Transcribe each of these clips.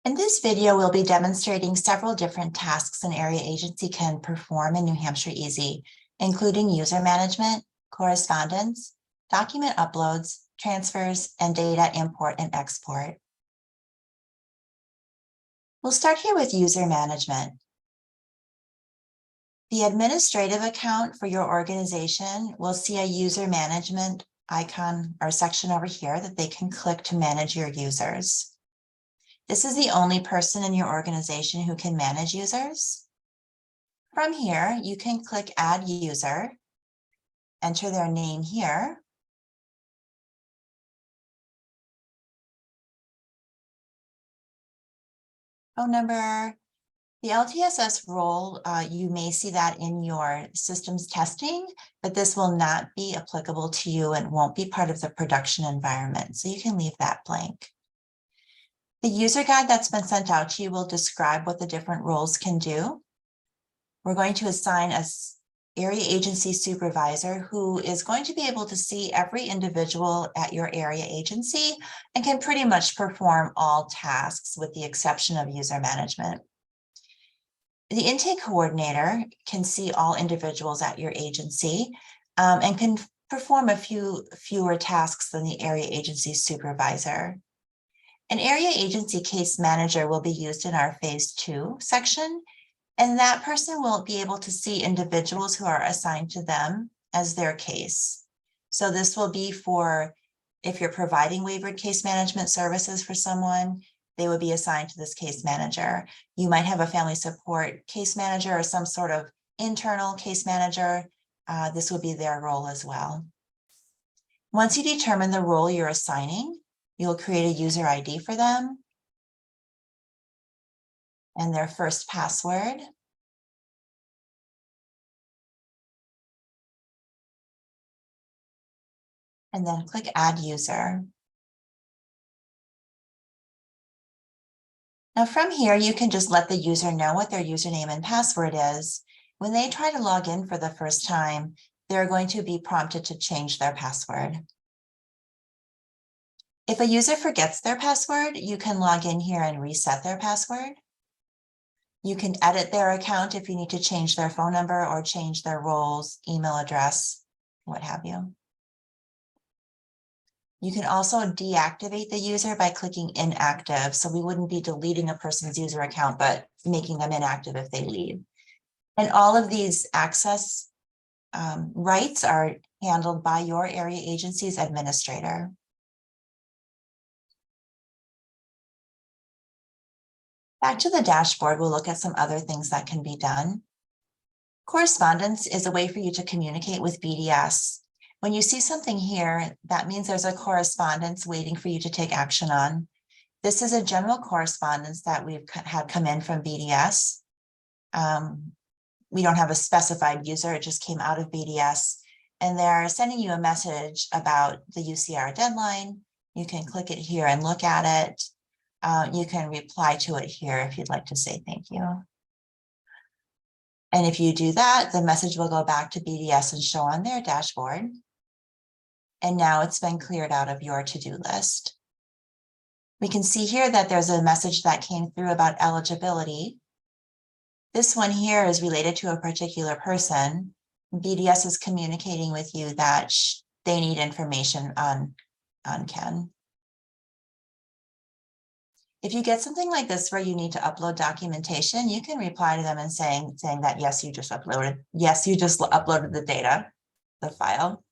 In this video, we'll be demonstrating several different tasks an area agency can perform in New Hampshire Easy, including user management, correspondence, document uploads, transfers, and data import and export. We'll start here with user management. The administrative account for your organization will see a user management icon or section over here that they can click to manage your users. This is the only person in your organization who can manage users. From here, you can click Add User, enter their name here, phone number. The LTSS role, you may see that in your systems testing, but this will not be applicable to you and won't be part of the production environment, so you can leave that blank. The user guide that's been sent out to you will describe what the different roles can do. We're going to assign an area agency supervisor who is going to be able to see every individual at your area agency and can pretty much perform all tasks with the exception of user management. The intake coordinator can see all individuals at your agency and can perform a fewer tasks than the area agency supervisor. An area agency case manager will be used in our phase 2 section, and that person will be able to see individuals who are assigned to them as their case. So this will be for if you're providing waivered case management services for someone, they would be assigned to this case manager. You might have a family support case manager or some sort of internal case manager. This would be their role as well. Once you determine the role you're assigning, you'll create a user ID for them and their first password. And then click Add User. Now from here, you can just let the user know what their username and password is. When they try to log in for the first time, they're going to be prompted to change their password. If a user forgets their password, you can log in here and reset their password. You can edit their account if you need to change their phone number or change their roles, email address, what have you. You can also deactivate the user by clicking inactive. So we wouldn't be deleting a person's user account, but making them inactive if they leave. And all of these access rights are handled by your area agency's administrator. Back to the dashboard, we'll look at some other things that can be done. Correspondence is a way for you to communicate with BDS. When you see something here, that means there's a correspondence waiting for you to take action on. This is a general correspondence that we've had come in from BDS. We don't have a specified user, it just came out of BDS. And they're sending you a message about the UCR deadline. You can click it here and look at it. You can reply to it here if you'd like to say thank you. And if you do that, the message will go back to BDS and show on their dashboard. And now it's been cleared out of your to-do list. We can see here that there's a message that came through about eligibility. This one here is related to a particular person. BDS is communicating with you that they need information on Ken. If you get something like this where you need to upload documentation, you can reply to them and saying that yes, you just uploaded the data, the file.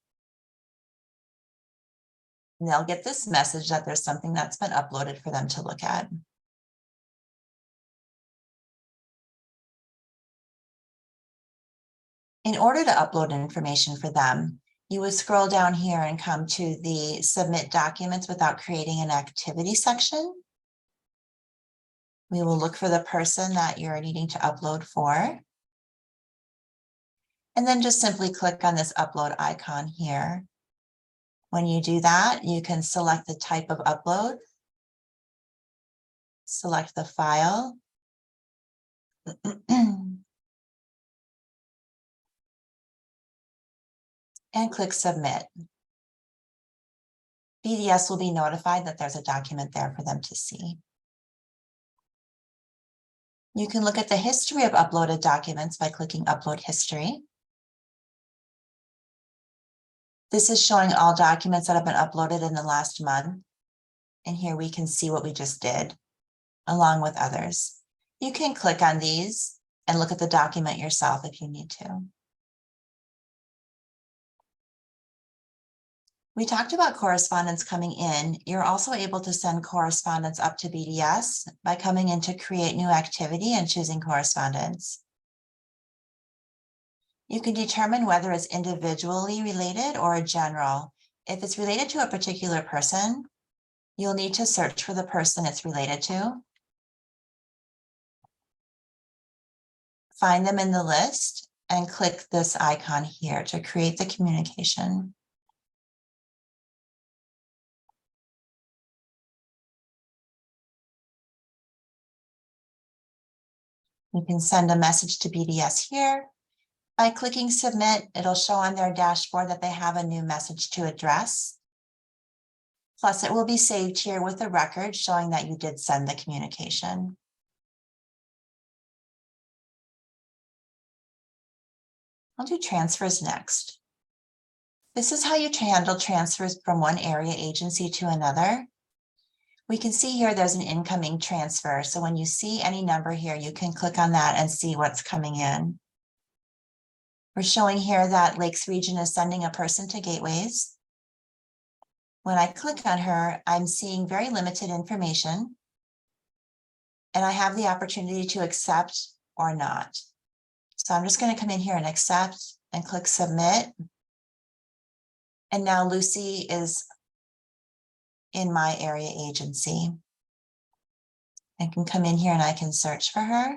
And they'll get this message that there's something that's been uploaded for them to look at. In order to upload information for them, you would scroll down here and come to the Submit Documents Without Creating an Activity section. We will look for the person that you're needing to upload for. And then just simply click on this upload icon here. When you do that, you can select the type of upload, select the file, and click Submit. BDS will be notified that there's a document there for them to see. You can look at the history of uploaded documents by clicking Upload History. This is showing all documents that have been uploaded in the last month. And here we can see what we just did, along with others. You can click on these and look at the document yourself if you need to. We talked about correspondence coming in. You're also able to send correspondence up to BDS by coming into Create New Activity and choosing Correspondence. You can determine whether it's individually related or general. If it's related to a particular person, you'll need to search for the person it's related to. Find them in the list and click this icon here to create the communication. You can send a message to BDS here. By clicking Submit, it'll show on their dashboard that they have a new message to address. Plus, it will be saved here with a record showing that you did send the communication. I'll do transfers next. This is how you handle transfers from one area agency to another. We can see here there's an incoming transfer. So when you see any number here, you can click on that and see what's coming in. We're showing here that Lakes Region is sending a person to Gateways. When I click on her, I'm seeing very limited information. And I have the opportunity to accept or not. So I'm just going to come in here and accept and click Submit. And now Lucy is in my area agency. I can come in here and I can search for her.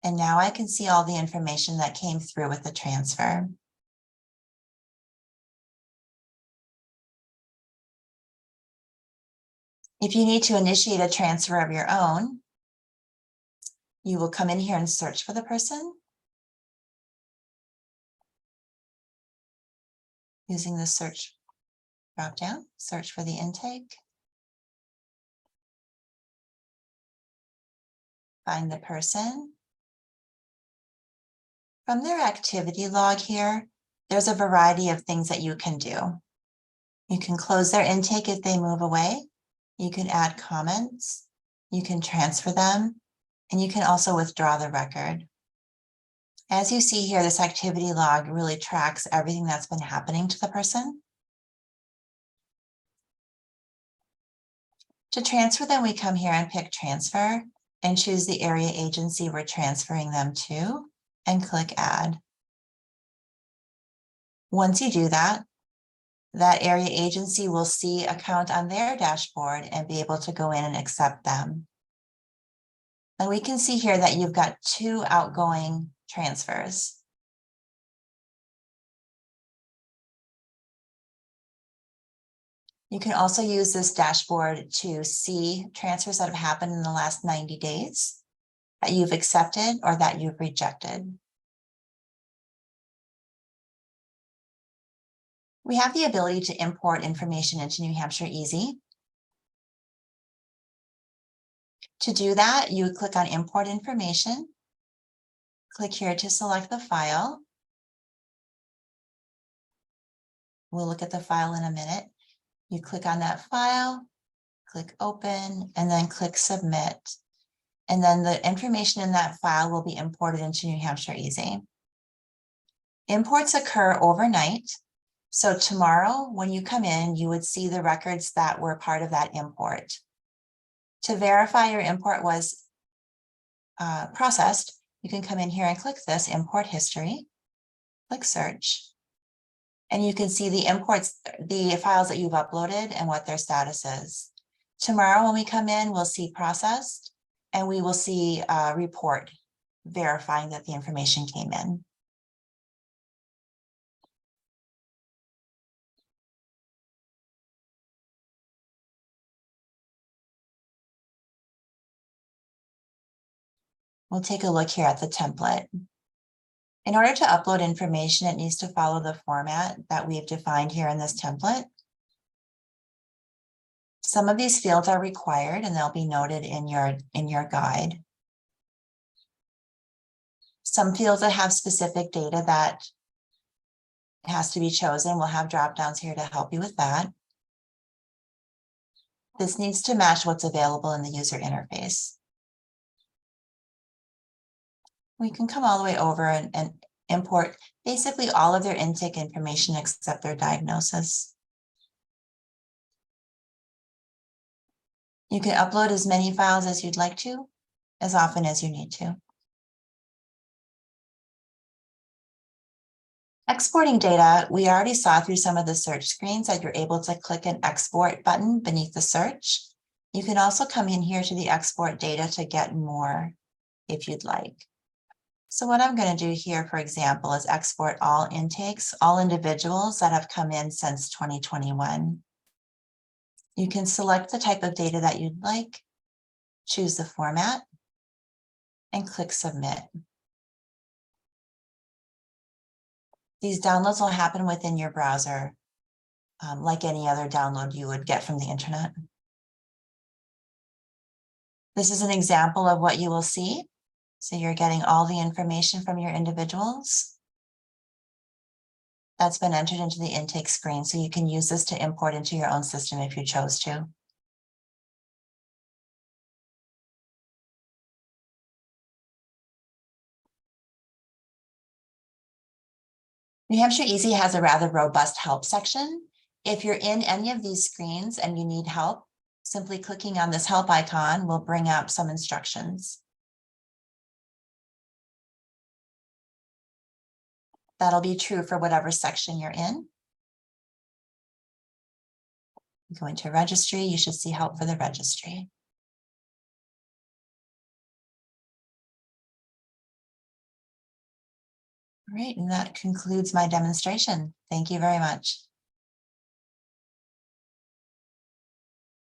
And now I can see all the information that came through with the transfer. If you need to initiate a transfer of your own, you will come in here and search for the person using the search dropdown, search for the intake. Find the person. From their activity log here, there's a variety of things that you can do. You can close their intake if they move away. You can add comments. You can transfer them. And you can also withdraw the record. As you see here, this activity log really tracks everything that's been happening to the person. To transfer them, we come here and pick Transfer and choose the area agency we're transferring them to and click Add. Once you do that, that area agency will see a count on their dashboard and be able to go in and accept them. And we can see here that you've got 2 outgoing transfers. You can also use this dashboard to see transfers that have happened in the last 90 days that you've accepted or that you've rejected. We have the ability to import information into New Hampshire Easy. To do that, you would click on Import Information. Click here to select the file. We'll look at the file in a minute. You click on that file, click Open, and then click Submit. And then the information in that file will be imported into New Hampshire Easy. Imports occur overnight. So tomorrow, when you come in, you would see the records that were part of that import. To verify your import was processed, you can come in here and click this Import History, click Search, and you can see the imports, the files that you've uploaded and what their status is. Tomorrow, when we come in, we'll see Processed, and we will see a report verifying that the information came in. We'll take a look here at the template. In order to upload information, it needs to follow the format that we've defined here in this template. Some of these fields are required and they'll be noted in your guide. Some fields that have specific data that has to be chosen will have drop downs here to help you with that. This needs to match what's available in the user interface. We can come all the way over and import basically all of their intake information except their diagnosis. You can upload as many files as you'd like to, as often as you need to. Exporting data, we already saw through some of the search screens that you're able to click an export button beneath the search. You can also come in here to the export data to get more if you'd like. So what I'm going to do here, for example, is export all intakes, all individuals that have come in since 2021. You can select the type of data that you'd like, choose the format, and click submit. These downloads will happen within your browser, like any other download you would get from the internet. This is an example of what you will see. So you're getting all the information from your individuals. That's been entered into the intake screen, so you can use this to import into your own system if you chose to. New Hampshire Easy has a rather robust help section. If you're in any of these screens and you need help, simply clicking on this help icon will bring up some instructions. That'll be true for whatever section you're in. Go into registry, you should see help for the registry. All right, and that concludes my demonstration. Thank you very much.